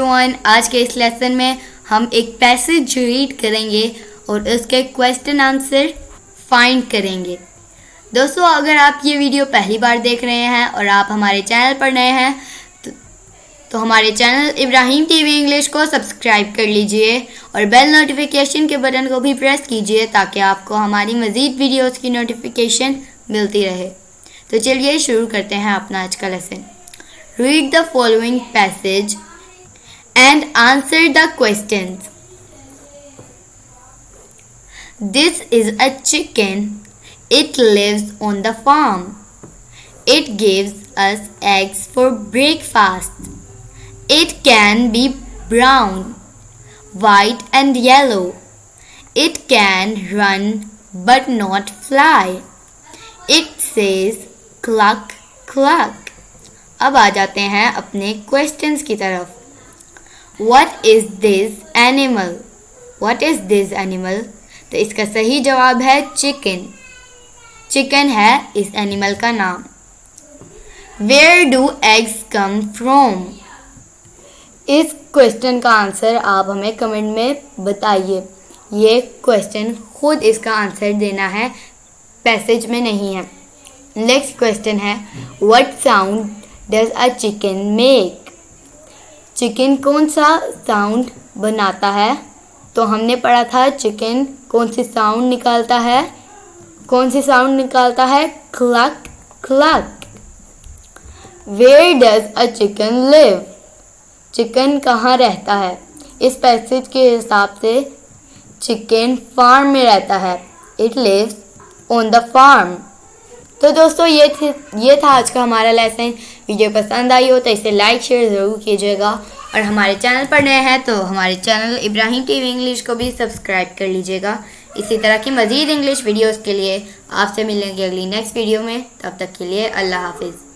Everyone, आज के इस लेसन में हम एक पैसेज रीड करेंगे और उसके क्वेश्चन आंसर फाइंड करेंगे। दोस्तों, अगर आप ये वीडियो पहली बार देख रहे हैं और आप हमारे चैनल पर नए हैं तो हमारे चैनल इब्राहिम टीवी इंग्लिश को सब्सक्राइब कर लीजिए और बेल नोटिफिकेशन के बटन को भी प्रेस कीजिए ताकि आपको हमारी मज़ीद वीडियोस की नोटिफिकेशन मिलती रहे। तो चलिए शुरू करते हैं अपना आज का lesson. Read the following passage and answer the questions. This is a chicken. It lives on the farm. It gives us eggs for breakfast. It can be brown, white and yellow. It can run but not fly. It says cluck cluck. अब आ जाते हैं अपने questions की तरफ। What is this animal? What is this animal? तो इसका सही जवाब है चिकन। चिकन है इस एनिमल का नाम। Where do eggs come from? इस क्वेश्चन का आंसर आप हमें कमेंट में बताइए। ये क्वेश्चन खुद इसका आंसर देना है, पैसेज में नहीं है। नेक्स्ट क्वेश्चन है What sound does a chicken make? Chicken कौन सा साउंड बनाता है? तो हमने पढ़ा था चिकन कौन सी साउंड निकालता है? Cluck cluck. Where does a chicken live? Chicken कहाँ रहता है? इस पैसेज के हिसाब से चिकन फार्म में रहता है। It lives on the farm. तो दोस्तों, ये था आज का हमारा लेसन। वीडियो पसंद आई हो तो इसे लाइक शेयर ज़रूर कीजिएगा और हमारे चैनल पर नए हैं तो हमारे चैनल इब्राहिम टीवी इंग्लिश को भी सब्सक्राइब कर लीजिएगा। इसी तरह की मज़ीद इंग्लिश वीडियोस के लिए आपसे मिलेंगे अगली नेक्स्ट वीडियो में। तब तक के लिए अल्लाह हाफिज़।